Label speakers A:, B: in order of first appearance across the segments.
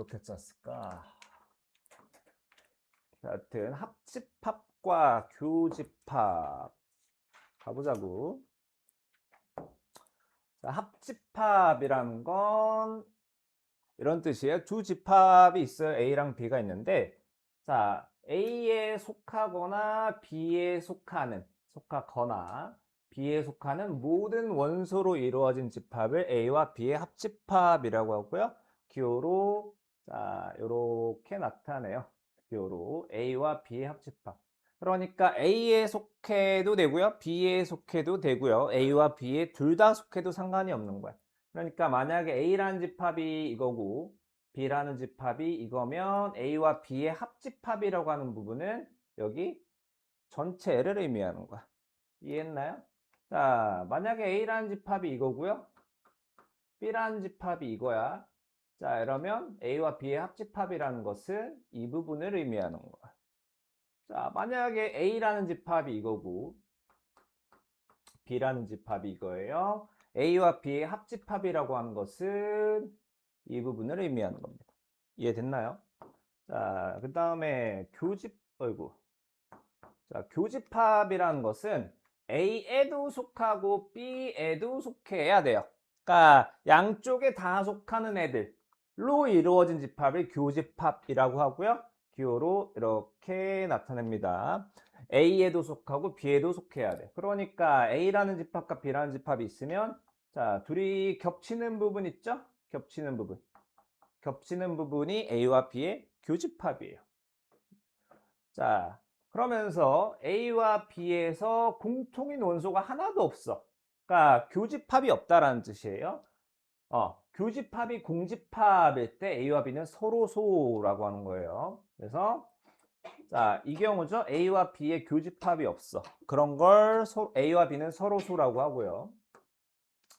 A: 그렇게 짰을까? 하여튼 합집합과 교집합 가보자고. 자, 합집합이란 건 이런 뜻이에요. 두 집합이 있어요. A랑 B가 있는데, 자, A에 속하거나 B에 속하거나 B에 속하는 모든 원소로 이루어진 집합을 A와 B의 합집합이라고 하고요. 기호로 자, 이렇게 나타내요. 기호로 A와 B의 합집합. 그러니까 A에 속해도 되고요. B에 속해도 되고요. A와 B에 둘 다 속해도 상관이 없는 거야. 그러니까 만약에 A라는 집합이 이거고 B라는 집합이 이거면 A와 B의 합집합이라고 하는 부분은 여기 전체를 의미하는 거야. 이해했나요? 자, 만약에 A라는 집합이 이거고요. B라는 집합이 이거야. 자, 이러면 A와 B의 합집합이라는 것은 이 부분을 의미하는 거야. 자, 만약에 A라는 집합이 이거고 B라는 집합이 이거예요. A와 B의 합집합이라고 하는 것은 이 부분을 의미하는 겁니다. 이해됐나요? 자, 그 다음에 자, 교집합이라는 것은 A에도 속하고 B에도 속해야 돼요. 그러니까 양쪽에 다 속하는 애들로 이루어진 집합을 교집합이라고 하고요. 기호로 이렇게 나타냅니다. A에도 속하고 B에도 속해야 돼. 그러니까 A라는 집합과 B라는 집합이 있으면 자, 둘이 겹치는 부분 있죠? 겹치는 부분. 겹치는 부분이 A와 B의 교집합이에요. 자, 그러면서 A와 B에서 공통인 원소가 하나도 없어. 그러니까 교집합이 없다라는 뜻이에요. 교집합이 공집합일 때 A와 B는 서로소라고 하는 거예요. 그래서 자, 이 경우죠. A와 B의 교집합이 없어. 그런 걸 A와 B는 서로소라고 하고요.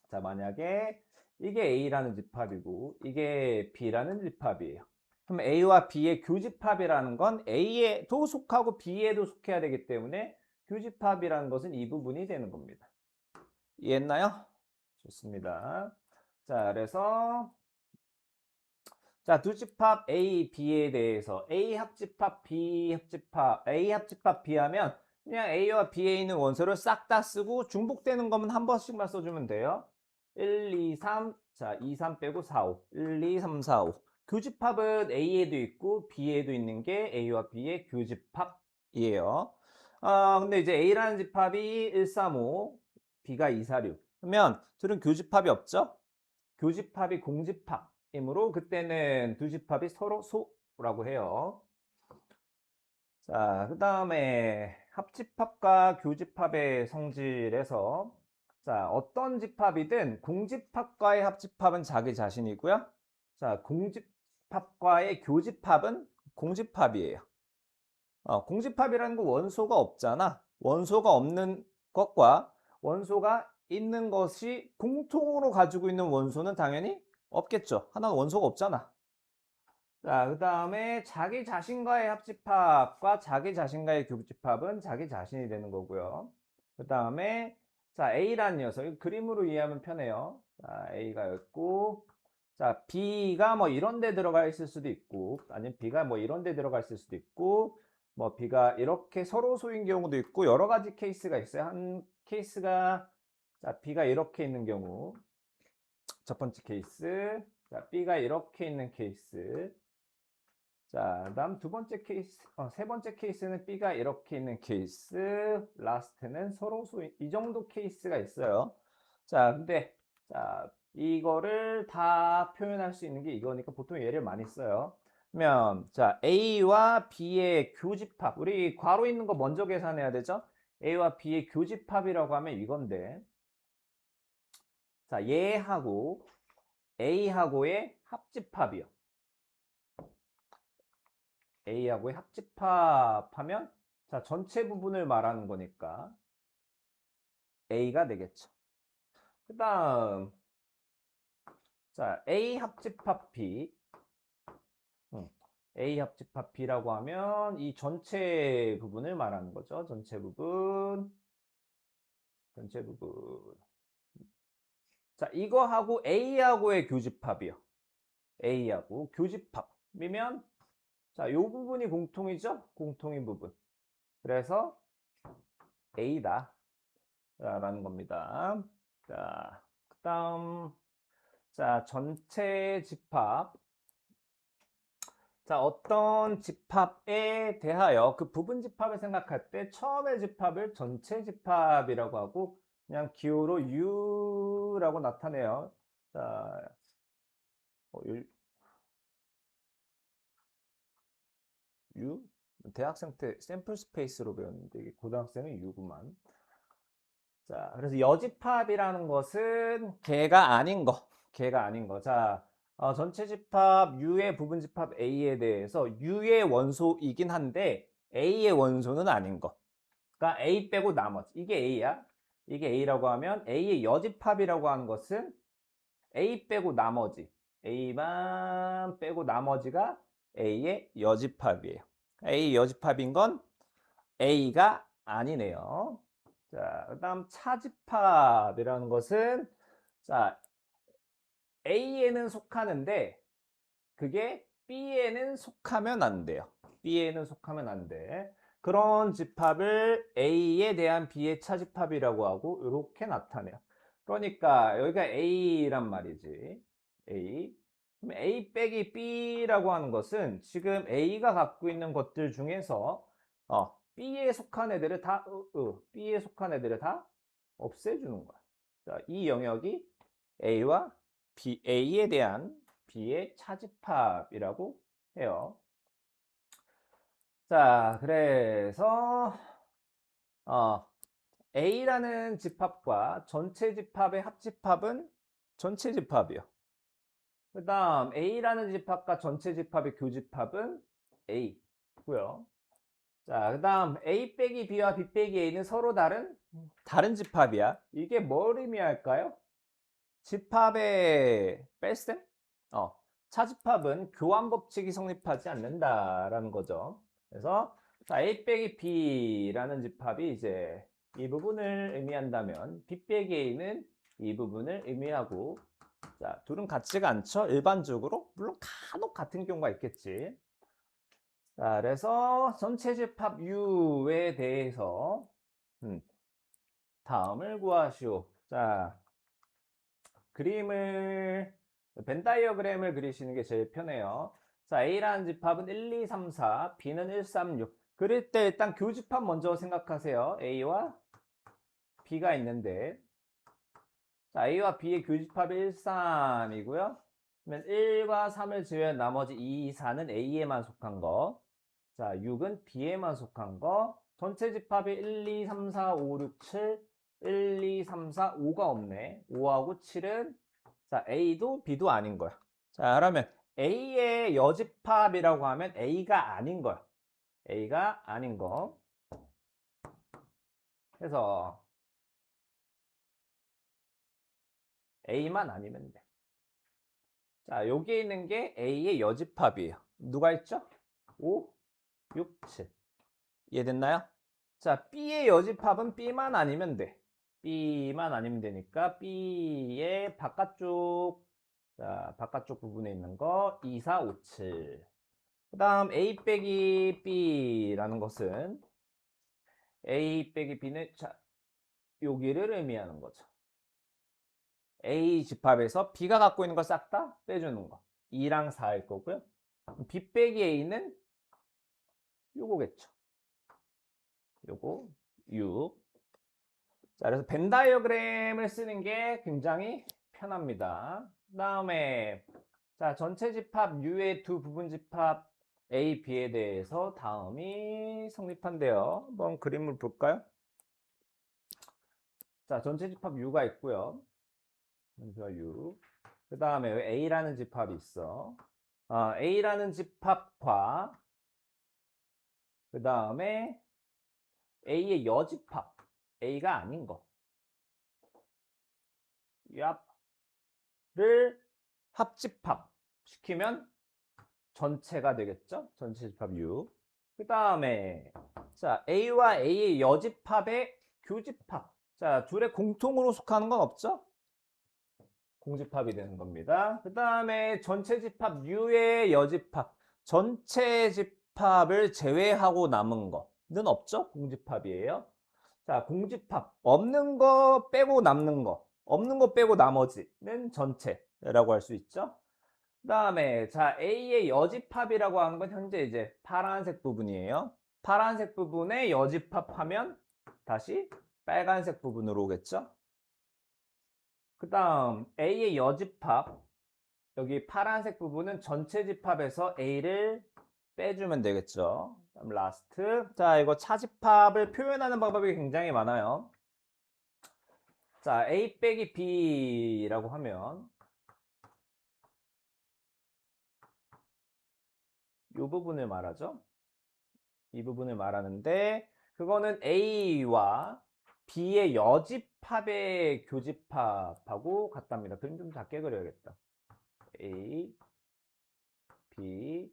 A: 자, 만약에 이게 A라는 집합이고 이게 B라는 집합이에요. 그럼 A와 B의 교집합이라는 건 A에도 속하고 B에도 속해야 되기 때문에 교집합이라는 것은 이 부분이 되는 겁니다. 이해했나요? 좋습니다. 자, 그래서 자, 두 집합 A, B에 대해서 A 합집합, B 합집합, A 합집합 B 하면 그냥 A와 B에 있는 원소를 싹 다 쓰고 중복되는 거면 한 번씩만 써주면 돼요. 1, 2, 3, 자, 2, 3 빼고 4, 5. 1, 2, 3, 4, 5. 교집합은 A에도 있고 B에도 있는 게 A와 B의 교집합이에요. 근데 이제 A라는 집합이 1, 3, 5, B가 2, 4, 6. 그러면 둘은 교집합이 없죠? 교집합이 공집합이므로 그때는 두 집합이 서로 소라고 해요. 자, 그 다음에 합집합과 교집합의 성질에서 자, 어떤 집합이든 공집합과의 합집합은 자기 자신이고요. 자, 공집합과의 교집합은 공집합이에요. 공집합이라는 거 원소가 없잖아. 원소가 없는 것과 원소가 있는 것이 공통으로 가지고 있는 원소는 당연히 없겠죠. 하나는 원소가 없잖아. 자, 그 다음에 자기 자신과의 합집합과 자기 자신과의 교집합은 자기 자신이 되는 거고요. 그 다음에 자, A라는 녀석, 이거 그림으로 이해하면 편해요. 자, A가 있고, 자, B가 뭐 이런 데 들어가 있을 수도 있고, 아니면 B가 뭐 이런 데 들어가 있을 수도 있고, 뭐 B가 이렇게 서로 소인 경우도 있고, 여러 가지 케이스가 있어요. 한 케이스가, 자, B가 이렇게 있는 경우, 첫 번째 케이스, 자, B가 이렇게 있는 케이스, 자, 다음 두 번째 케이스, 세 번째 케이스는 B가 이렇게 있는 케이스, 라스트는 서로 소인, 이 정도 케이스가 있어요. 자, 근데, 자, 이거를 다 표현할 수 있는 게 이거니까 보통 얘를 많이 써요. 그러면, 자, A와 B의 교집합, 우리 괄호 있는 거 먼저 계산해야 되죠? A와 B의 교집합이라고 하면 이건데, 자, 얘하고 A하고의 합집합이요. A하고의 합집합하면 자, 전체 부분을 말하는 거니까 A가 되겠죠. 그 다음 자, A 합집합 B A 합집합 B라고 하면 이 전체 부분을 말하는 거죠. 전체 부분 자, 이거하고 A하고의 교집합이요. A하고 교집합이면 자, 요 부분이 공통이죠? 공통인 부분. 그래서 A다 라는 겁니다. 자, 그다음 자, 전체 집합. 자, 어떤 집합에 대하여 그 부분 집합을 생각할 때 처음의 집합을 전체 집합이라고 하고 그냥 기호로 U라고 나타내요. 자, U? 대학생 때 샘플 스페이스로 배웠는데 이게 고등학생은 U구만. 자, 그래서 여집합이라는 것은 개가 아닌 거. 개가 아닌 거. 자, 전체 집합 U의 부분 집합 A에 대해서 U의 원소이긴 한데 A의 원소는 아닌 거. 그러니까 A 빼고 나머지. 이게 A야. 이게 A라고 하면 A의 여집합이라고 하는 것은 A 빼고 나머지. A만 빼고 나머지가 A의 여집합이에요. A 여집합인 건 A가 아니네요. 자, 그다음 차집합이라는 것은 자, A에는 속하는데 그게 B에는 속하면 안 돼요. B에는 속하면 안 돼. 그런 집합을 A에 대한 B의 차집합이라고 하고 이렇게 나타내요. 그러니까 여기가 A란 말이지. A. 그럼 A 빼기 B라고 하는 것은 지금 A가 갖고 있는 것들 중에서 B에 속한 애들을 다 B에 속한 애들을 다 없애주는 거야. 자, 이 영역이 A와 A에 대한 B의 차집합이라고 해요. 자, 그래서 A라는 집합과 전체 집합의 합집합은 전체 집합이요. 그 다음 A라는 집합과 전체 집합의 교집합은 A고요. 자, 그 다음 A 빼기 B와 B 빼기 A는 서로 다른 집합이야. 이게 뭘 의미할까요? 집합의 뺄셈? 차집합은 교환 법칙이 성립하지 않는다라는 거죠. 그래서 자, A 빼기 B라는 집합이 이제 이 부분을 의미한다면 B 빼기 A는 이 부분을 의미하고 자, 둘은 같지가 않죠. 일반적으로 물론 간혹 같은 경우가 있겠지. 자, 그래서 전체 집합 U에 대해서 다음을 구하시오. 자, 벤 다이어그램을 그리시는 게 제일 편해요. 자, A라는 집합은 1, 2, 3, 4, B는 1, 3, 6. 그릴 때 일단 교집합 먼저 생각하세요. A와 B가 있는데 자, A와 B의 교집합이 1, 3이고요. 그러면 1과 3을 제외한 나머지 2, 4는 A에만 속한 거. 자, 6은 B에만 속한 거. 전체 집합이 1, 2, 3, 4, 5, 6, 7. 1, 2, 3, 4, 5가 없네. 5하고 7은 자, A도 B도 아닌 거야. 자, 그러면 A의 여집합이라고 하면 A가 아닌 거야. A가 아닌 거. 그래서 A만 아니면 돼. 자, 여기에 있는 게 A의 여집합이에요. 누가 있죠? 5, 6, 7. 이해됐나요? 자, B의 여집합은 B만 아니면 돼. B만 아니면 되니까 B의 바깥쪽, 자, 바깥쪽 부분에 있는 거 2, 4, 5, 7. 그 다음 A 빼기 B라는 것은 A 빼기 B는 자, 여기를 의미하는 거죠. A 집합에서 B가 갖고 있는 걸 싹 다 빼주는 거. 2랑 4일 거고요. B 빼기 A는 요거겠죠. 요거 6. 자, 그래서 벤 다이어그램을 쓰는 게 굉장히 편합니다. 다음에 자, 전체 집합 U의 두 부분 집합 A, B에 대해서 다음이 성립한대요. 한번 그림을 볼까요? 자, 전체 집합 U가 있고요. U. 그 다음에 A라는 집합이 있어. A라는 집합과 그 다음에 A의 여집합. A가 아닌 거. 를 합집합 시키면 전체가 되겠죠? 전체 집합 U. 그 다음에 자, A와 A의 여집합의 교집합. 자, 둘의 공통으로 속하는 건 없죠? 공집합이 되는 겁니다. 그 다음에 전체 집합 U의 여집합. 전체 집합을 제외하고 남은 거는 없죠? 공집합이에요. 자, 공집합. 없는 거 빼고 남는 거. 없는 거 빼고 나머지는 전체라고 할 수 있죠. 그 다음에 자, A의 여집합이라고 하는 건 현재 이제 파란색 부분이에요. 파란색 부분에 여집합하면 다시 빨간색 부분으로 오겠죠. 그 다음 A의 여집합, 여기 파란색 부분은 전체 집합에서 A를 빼주면 되겠죠. 그다음 라스트. 자, 이거 차집합을 표현하는 방법이 굉장히 많아요. 자, A 빼기 B라고 하면 이 부분을 말하죠. 이 부분을 말하는데 그거는 A와 B의 여집합의 교집합하고 같답니다. 그림 좀 작게 그려야겠다. A, B,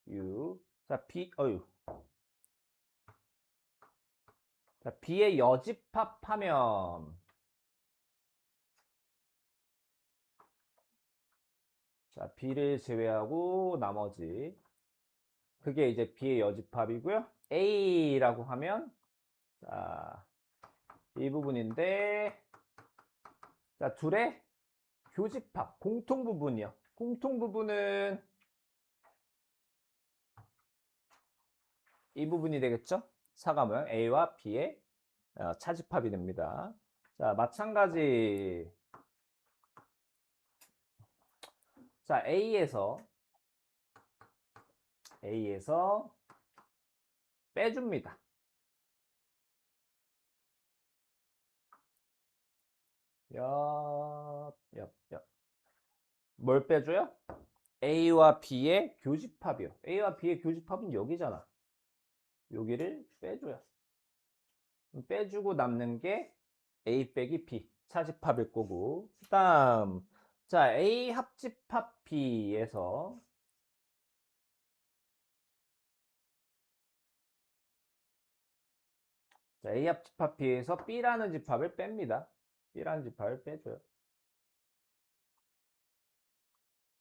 A: U. 자, B, 자, B의 여집합하면 자, B를 제외하고 나머지 그게 이제 B의 여집합이고요. A라고 하면 자, 이 부분인데 자, 둘의 교집합, 공통 부분이요. 공통 부분은 이 부분이 되겠죠? 사과 모양 A와 B의 차집합이 됩니다. 자, 마찬가지. 자, A에서 빼줍니다. 뭘 빼줘요? A와 B의 교집합이요. A와 B의 교집합은 여기잖아. 여기를 빼줘요. 빼주고 남는 게 A 빼기 B 차집합일 거고. 그다음 자, A 합집합 B에서 자, A 합집합 B에서 B라는 집합을 뺍니다. B라는 집합을 빼줘요.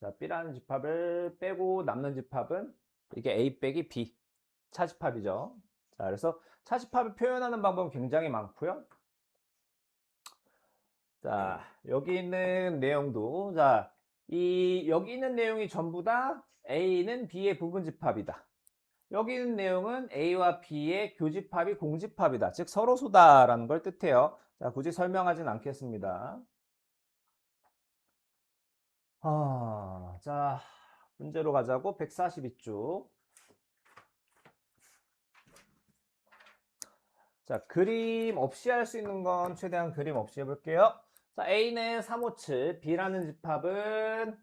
A: 자, B라는 집합을 빼고 남는 집합은 이게 A 빼기 B 차집합이죠. 자, 그래서 차집합을 표현하는 방법은 굉장히 많고요. 자, 여기 있는 내용도 자, 여기 있는 내용이 전부 다 A는 B의 부분집합이다. 여기 있는 내용은 A와 B의 교집합이 공집합이다. 즉 서로소다라는 걸 뜻해요. 자, 굳이 설명하진 않겠습니다. 자, 문제로 가자고. 142쪽. 자, 그림 없이 할 수 있는 건 최대한 그림 없이 해볼게요. 자, A는 3, 5, 7, B라는 집합은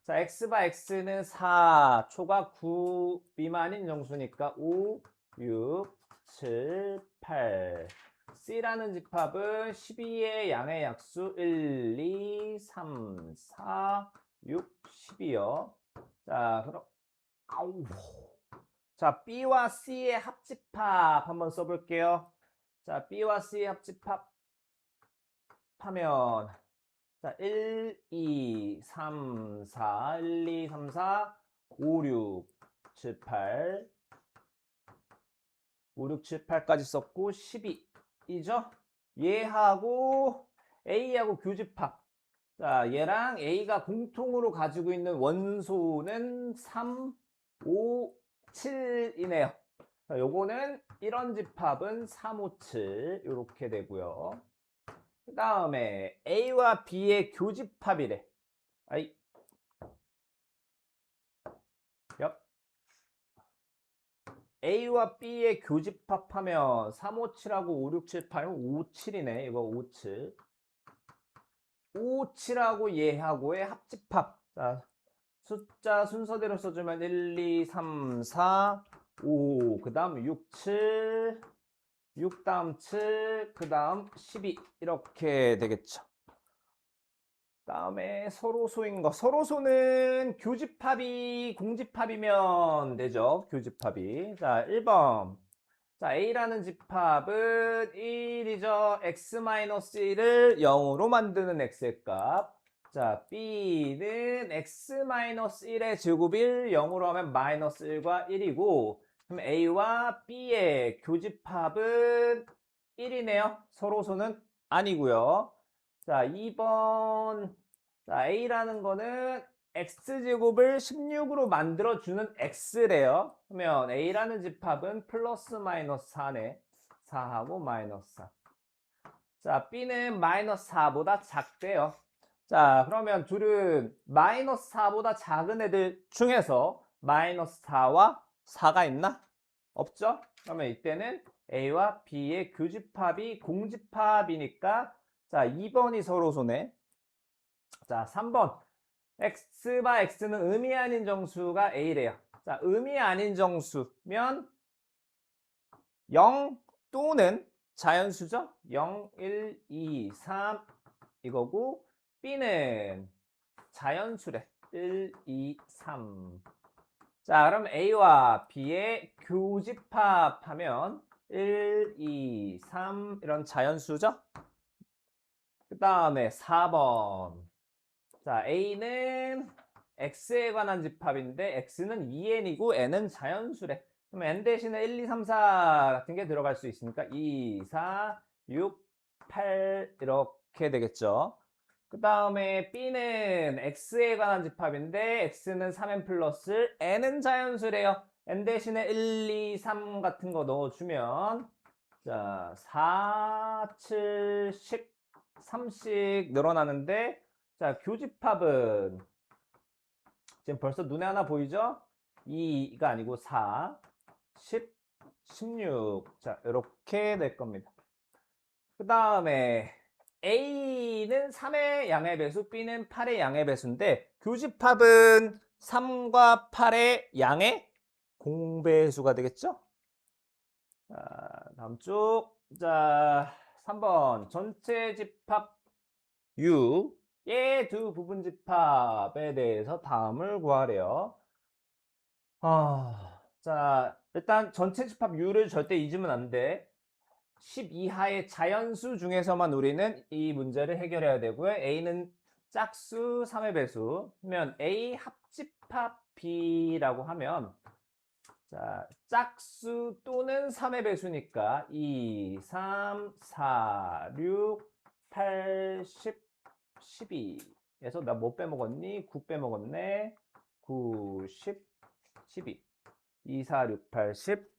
A: 자, X바 X는 4, 초가 9 미만인 정수니까 5, 6, 7, 8. C라는 집합은 12의 양의 약수 1, 2, 3, 4, 6, 12요. 자, 그럼 아우. 자, B와 C의 합집합 한번 써볼게요. 자, B와 C의 합집합 하면 자, 1, 2, 3, 4, 1, 2, 3, 4, 5, 6, 7, 8 5, 6, 7, 8까지 썼고 12이죠? 얘하고 A하고 교집합. 자, 얘랑 A가 공통으로 가지고 있는 원소는 3, 5, 7이네요. 자, 요거는 이런 집합은 3, 5, 7 이렇게 되고요. 그 다음에 A와 B의 교집합이래. 아이, 옆. A와 B의 교집합하면 3, 5, 7하고 5, 6, 7, 8, 5, 7이네. 이거 5, 7. 5, 7하고 얘하고의 합집합. 자, 숫자 순서대로 써주면 1, 2, 3, 4, 5. 그 다음 6, 7. 6 다음 7. 그 다음 12. 이렇게 되겠죠. 다음에 서로소인 거. 서로소는 교집합이 공집합이면 되죠. 교집합이. 자, 1번. 자, A라는 집합은 1이죠. x-1을 0으로 만드는 x의 값. 자, B는 x-1의 제곱 1, 0으로 하면 마이너스 1과 1이고, 그럼 A와 B의 교집합은 1이네요. 서로서는 아니고요. 자, 2번. 자, A라는 거는 x제곱을 16으로 만들어주는 x래요. 그러면 A라는 집합은 플러스 마이너스 4네. 4하고 마이너스 4. 자, B는 마이너스 4보다 작대요. 자, 그러면 둘은 마이너스 4보다 작은 애들 중에서 마이너스 4와 4가 있나? 없죠? 그러면 이때는 A와 B의 교집합이 공집합이니까 자, 2번이 서로소네. 자, 3번. x바 x는 의미 아닌 정수가 a래요. 자, 의미 아닌 정수면 0 또는 자연수죠. 0, 1, 2, 3 이거고 b는 자연수래. 1, 2, 3. 자, 그럼 a와 b의 교집합하면 1, 2, 3 이런 자연수죠. 그 다음에 4번. 자, A는 X에 관한 집합인데 X는 2n이고 n은 자연수래. 그럼 n 대신에 1, 2, 3, 4 같은 게 들어갈 수 있으니까 2, 4, 6, 8 이렇게 되겠죠. 그 다음에 B는 X에 관한 집합인데 X는 3n 플러스 n은 자연수래요. n 대신에 1, 2, 3 같은 거 넣어주면 자, 4, 7, 10, 3씩 늘어나는데 자, 교집합은 지금 벌써 눈에 하나 보이죠? 2가 아니고 4, 10, 16. 자, 이렇게 될 겁니다. 그 다음에 A는 3의 양의 배수, B는 8의 양의 배수인데 교집합은 3과 8의 양의 공배수가 되겠죠? 자, 다음 쭉. 자, 3번 전체 집합 U 얘 두 부분 집합에 대해서 다음을 구하래요. 자, 일단 전체 집합 U를 절대 잊으면 안 돼. 10 이하의 자연수 중에서만 우리는 이 문제를 해결해야 되고요. A는 짝수 3의 배수. 그러면 A 합집합 B라고 하면 자, 짝수 또는 3의 배수니까 2, 3, 4, 6, 8, 10, 12에서 나 뭐 빼먹었니? 9 빼먹었네. 9, 10, 12. 2, 4, 6, 8, 10,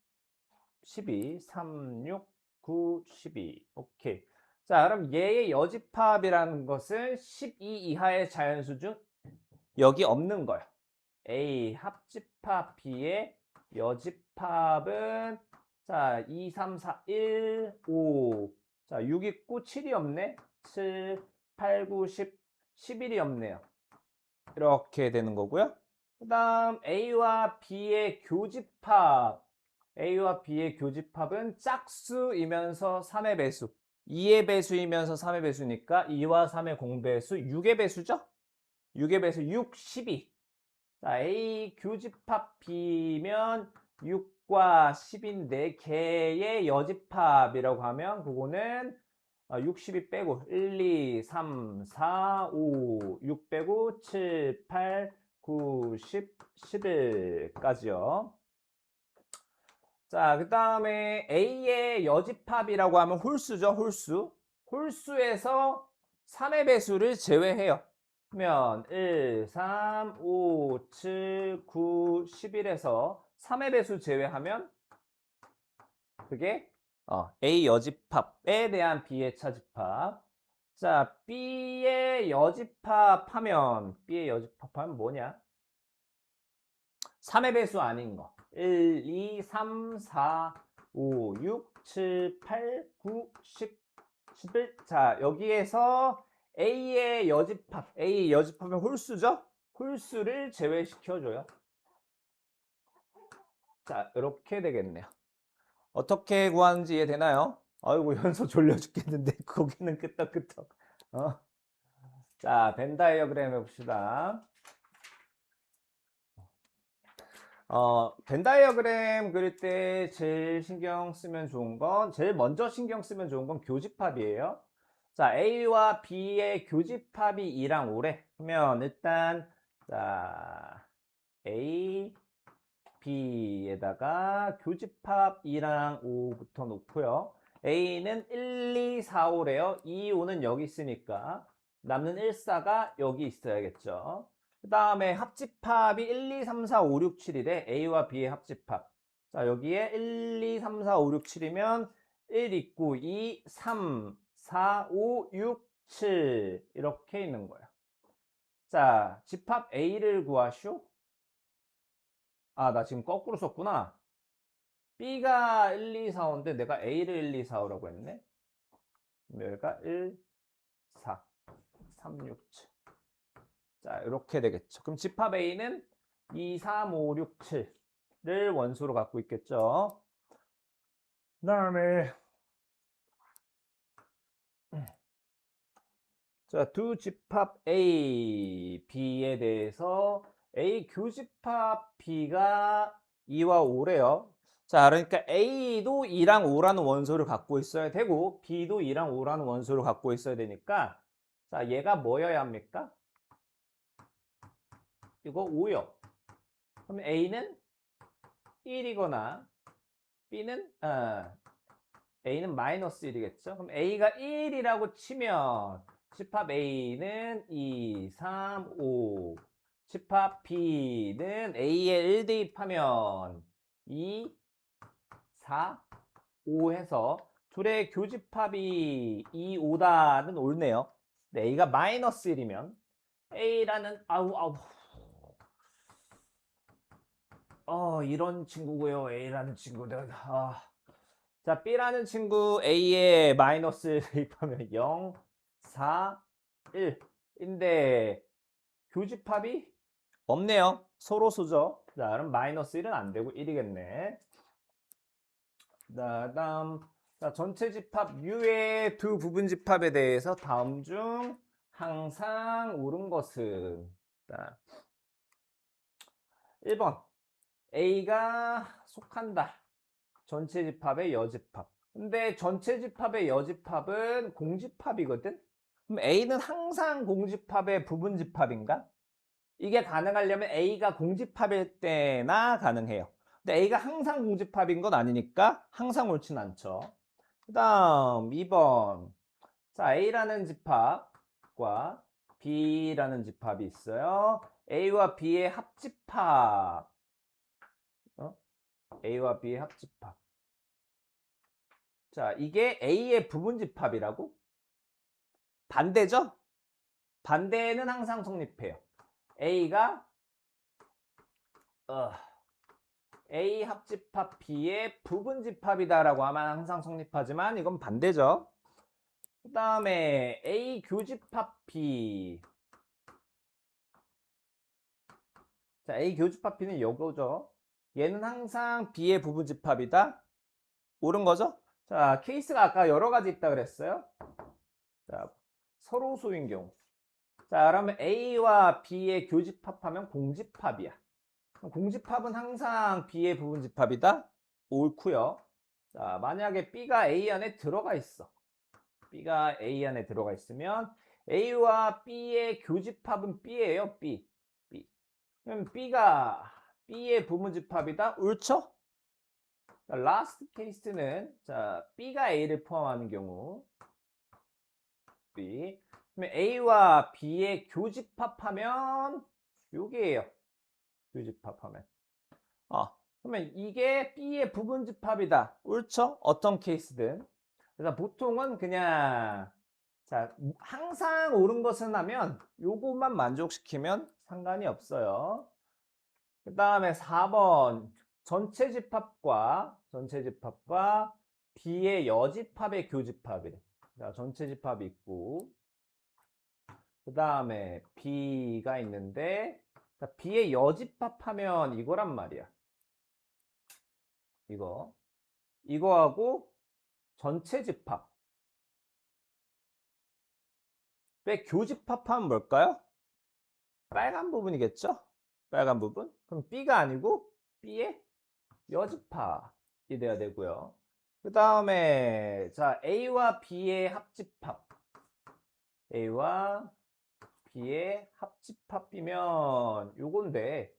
A: 12, 3, 6, 9, 12. 오케이. 자, 그럼 얘의 여집합이라는 것은 12 이하의 자연수 중 여기 없는 거야. A 합집합 B의 여집합은 자 2, 3, 4, 1, 5. 자 6 있고 7이 없네. 7, 8, 9, 10, 11이 없네요. 이렇게 되는 거고요. 그 다음 A와 B의 교집합. A와 B의 교집합은 짝수이면서 3의 배수. 2의 배수이면서 3의 배수니까 2와 3의 공배수 6의 배수죠? 6의 배수 6, 12. 자, A 교집합 B면 6과 10인데 걔의 여집합이라고 하면 그거는 60이 빼고 1, 2, 3, 4, 5, 6 빼고 7, 8, 9, 10, 11까지요. 자, 그 다음에 A의 여집합이라고 하면 홀수죠, 홀수. 홀수에서 3의 배수를 제외해요. 그러면 1, 3, 5, 7, 9, 11에서 3의 배수 제외하면 그게 A 여집합에 대한 B의 차집합. 자, B의 여집합하면 뭐냐? 3의 배수 아닌 거. 1, 2, 3, 4, 5, 6, 7, 8, 9, 10, 11. 자, 여기에서 A의 여집합. A 여집합은 홀수죠? 홀수를 제외시켜줘요. 자, 이렇게 되겠네요. 어떻게 구하는지 이해되나요? 아이고, 연서 졸려 죽겠는데, 거기는 끄떡끄떡. 자, 벤 다이어그램 해봅시다. 벤 다이어그램 그릴 때 제일 신경 쓰면 좋은 건, 제일 먼저 신경 쓰면 좋은 건 교집합이에요. 자, A와 B의 교집합이 2랑 5래. 그러면 일단, 자, A, B에다가 교집합 2랑 5부터 놓고요. A는 1, 2, 4, 5래요. 2, 5는 여기 있으니까 남는 1, 4가 여기 있어야겠죠. 그 다음에 합집합이 1, 2, 3, 4, 5, 6, 7이래. A와 B의 합집합. 자, 여기에 1, 2, 3, 4, 5, 6, 7이면 1 있고 2, 3, 4, 5, 6, 7 이렇게 있는 거야. 자, 집합 A를 구하시오. 아, 나 지금 거꾸로 썼구나. B가 1, 2, 4, 5인데 내가 A를 1, 2, 4, 5라고 했네. 여기가 1, 4, 3, 6, 7. 자, 이렇게 되겠죠. 그럼 집합 A는 2, 3, 5, 6, 7를 원소로 갖고 있겠죠. 그 다음에 자, 두 집합 A, B에 대해서 A 교집합 B가 2와 5래요. 자, 그러니까 A도 2랑 5라는 원소를 갖고 있어야 되고 B도 2랑 5라는 원소를 갖고 있어야 되니까 자, 얘가 뭐여야 합니까? 이거 5요. 그럼 A는 1이거나 B는 A는 마이너스 1이겠죠? 그럼 A가 1이라고 치면 집합 A는 2, 3, 5. 집합 B는 A에 1 대입하면 2, 4, 5 해서 둘의 교집합이 2, 5다는 옳네요. 근데 A가 마이너스 1이면 A라는 이런 친구고요. A라는 친구들. 자, B라는 친구 A에 마이너스 대입하면 0, 4, 1인데 교집합이 없네요. 서로수죠. 자, 그럼 마이너스 1은 안 되고 1이겠네. 다음, 자, 전체 집합 U의 두 부분 집합에 대해서 다음 중 항상 옳은 것은 자, 1번 A가 속한다. 전체 집합의 여집합. 근데 전체 집합의 여집합은 공집합이거든? 그럼 A는 항상 공집합의 부분 집합인가? 이게 가능하려면 A가 공집합일 때나 가능해요. 근데 A가 항상 공집합인 건 아니니까 항상 옳진 않죠. 그 다음 2번. 자, A라는 집합과 B라는 집합이 있어요. A와 B의 합집합. A와 B의 합집합. 자, 이게 A의 부분집합이라고? 반대죠? 반대는 항상 성립해요. A가 A 합집합 B의 부분집합이다라고 하면 항상 성립하지만 이건 반대죠. 그 다음에 A 교집합 B. 자, A 교집합 B는 이거죠. 얘는 항상 B의 부분집합이다. 옳은 거죠? 자, 케이스가 아까 여러 가지 있다 그랬어요. 자, 서로소인 경우. 자, 그러면 A와 B의 교집합하면 공집합이야. 공집합은 항상 B의 부분집합이다. 옳고요. 자, 만약에 B가 A 안에 들어가 있어. B가 A 안에 들어가 있으면 A와 B의 교집합은 B예요. B. 그럼 B가 B의 부분집합이다. 옳죠? 자, 라스트 케이스는 자, B가 A를 포함하는 경우 B. 그러면 A와 B의 교집합하면 요게예요. 교집합하면. 그러면 이게 B의 부분집합이다. 옳죠? 어떤 케이스든. 그래서 보통은 그냥 자, 항상 옳은 것은 하면 요것만 만족시키면 상관이 없어요. 그 다음에 4번 전체 집합과 B의 여집합의 교집합이래. 자, 전체 집합이 있고 그 다음에 B가 있는데 자, B의 여집합하면 이거란 말이야. 이거하고 전체 집합. 왜 교집합하면 뭘까요? 빨간 부분이겠죠? 빨간 부분? 그럼 B가 아니고 B의 여집합이 돼야 되고요. 그 다음에 자 A와 B의 합집합. A와 B의 합집합이면 요건데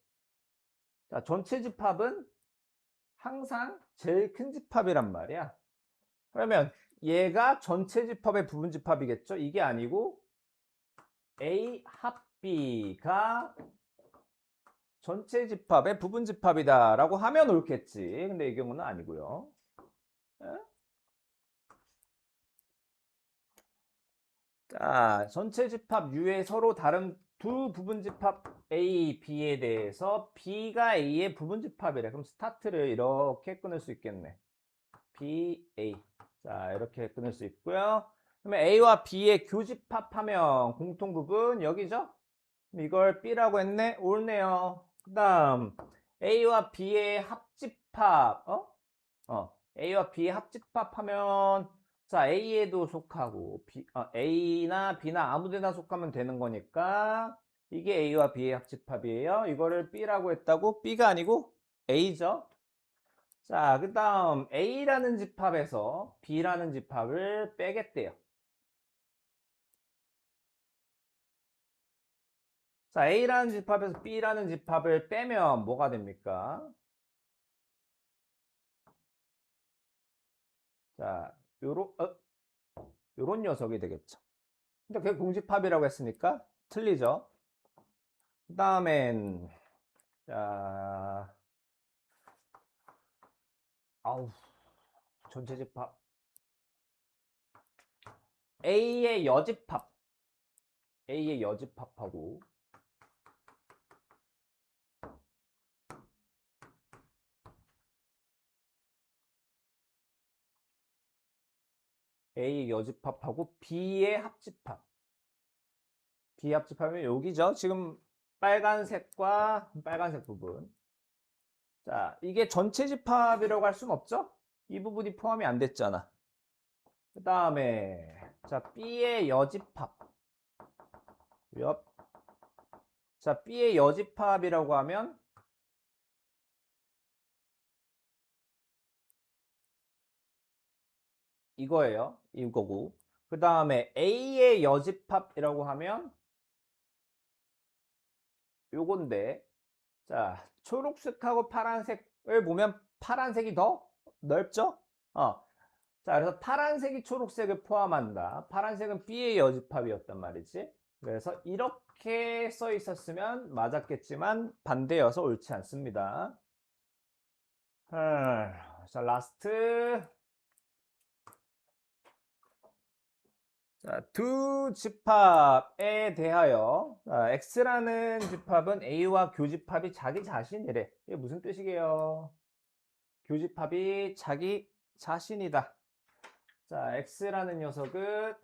A: 자 전체 집합은 항상 제일 큰 집합이란 말이야. 그러면 얘가 전체 집합의 부분 집합이겠죠? 이게 아니고 A 합 B가 전체 집합의 부분 집합이다 라고 하면 옳겠지. 근데 이 경우는 아니고요. 자, 전체 집합 U의 서로 다른 두 부분 집합 A, B에 대해서 B가 A의 부분 집합이래. 그럼 스타트를 이렇게 끊을 수 있겠네. B, A. 자, 이렇게 끊을 수 있고요. 그러면 A와 B의 교집합하면 공통 부분 여기죠? 이걸 B라고 했네? 옳네요. 그 다음 A와 B의 합집합 A와 B의 합집합하면 자 A에도 속하고 A나 B나 아무데나 속하면 되는 거니까 이게 A와 B의 합집합이에요. 이거를 B라고 했다고? B가 아니고 A죠. 자, 그 다음 A라는 집합에서 B라는 집합을 빼겠대요. 자, A라는 집합에서 B라는 집합을 빼면 뭐가 됩니까? 자, 요런 녀석이 되겠죠. 근데 그게 공집합이라고 했으니까 틀리죠. 그 다음엔 자, 아우 전체 집합 A의 여집합 A의 여집합하고 A의 여집합하고 B의 합집합 B 합집합이면 여기죠. 지금 빨간색과 빨간색 부분. 자, 이게 전체 집합이라고 할 수는 없죠? 이 부분이 포함이 안 됐잖아. 그 다음에 자 B의 여집합 자 B의 여집합이라고 하면 이거예요. 이거고. 그 다음에 A의 여집합이라고 하면 요건데 자 초록색하고 파란색을 보면 파란색이 더 넓죠? 자 그래서 파란색이 초록색을 포함한다. 파란색은 B의 여집합이었단 말이지. 그래서 이렇게 써 있었으면 맞았겠지만 반대여서 옳지 않습니다. 자 라스트 자, 두 집합에 대하여 X라는 집합은 A와 교집합이 자기 자신이래. 이게 무슨 뜻이게요? 교집합이 자기 자신이다. 자, X라는 녀석은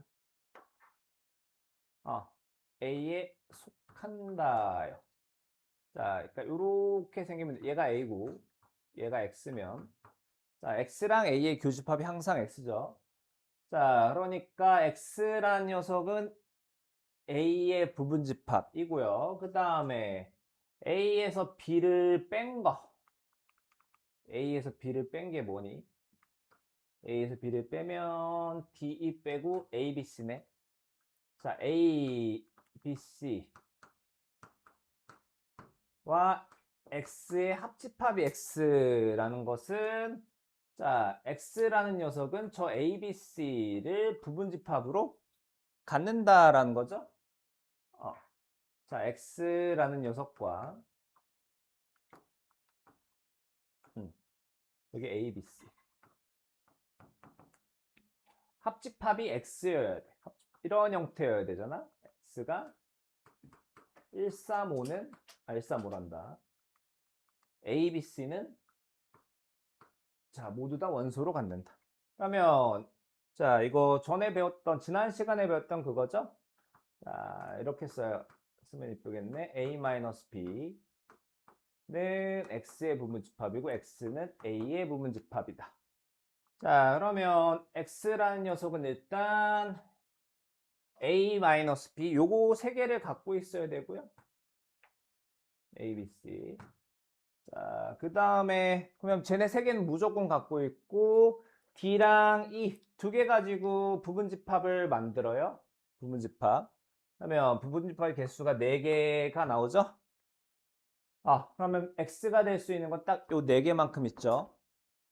A: A에 속한다요. 자, 그러니까 이렇게 생기면 얘가 A고 얘가 X면 자, X랑 A의 교집합이 항상 X죠. 자, 그러니까 X라는 녀석은 A의 부분집합이고요. 그 다음에 A에서 B를 뺀 거. A에서 B를 뺀 게 뭐니? A에서 B를 빼면 DE 빼고 ABC네. 자, ABC 와 X의 합집합이 X라는 것은 자, X라는 녀석은 저 ABC를 부분집합으로 갖는다라는 거죠. 자, X라는 녀석과 여기 ABC 합집합이 X여야 돼. 이런 형태여야 되잖아. X가 135는 135란다. ABC는 자 모두 다 원소로 갖는다. 그러면 자 이거 전에 배웠던 지난 시간에 배웠던 그거죠? 자 이렇게 쓰면 이쁘겠네. A-B는 X의 부분집합이고 X는 A의 부분집합이다. 자 그러면 X라는 녀석은 일단 A-B 요거 세 개를 갖고 있어야 되고요. A, B, C 자, 그 다음에 그러면 쟤네 세 개는 무조건 갖고 있고 D랑 E 두 개 가지고 부분집합을 만들어요. 부분집합. 그러면 부분집합의 개수가 4개가 나오죠? 아, 그러면 X가 될 수 있는 건 딱 요 4개만큼 있죠?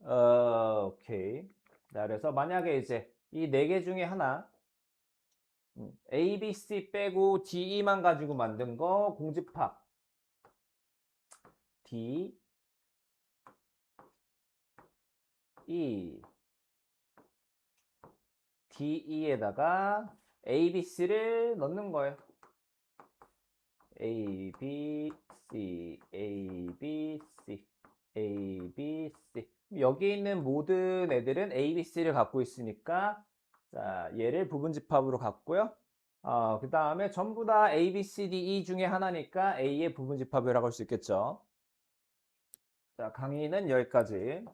A: 오케이. 자, 그래서 만약에 이제 이 4개 중에 하나 A, B, C 빼고 D, E만 가지고 만든 거 공집합 D, E DE에다가 A, B, C를 넣는 거예요. A, B, C, A, B, C, A, B, C. 여기 있는 모든 애들은 A, B, C를 갖고 있으니까 자, 얘를 부분집합으로 갖고요. 그 다음에 전부 다 A, B, C, D, E 중에 하나니까 A의 부분집합이라고 할 수 있겠죠. 자, 강의는 여기까지.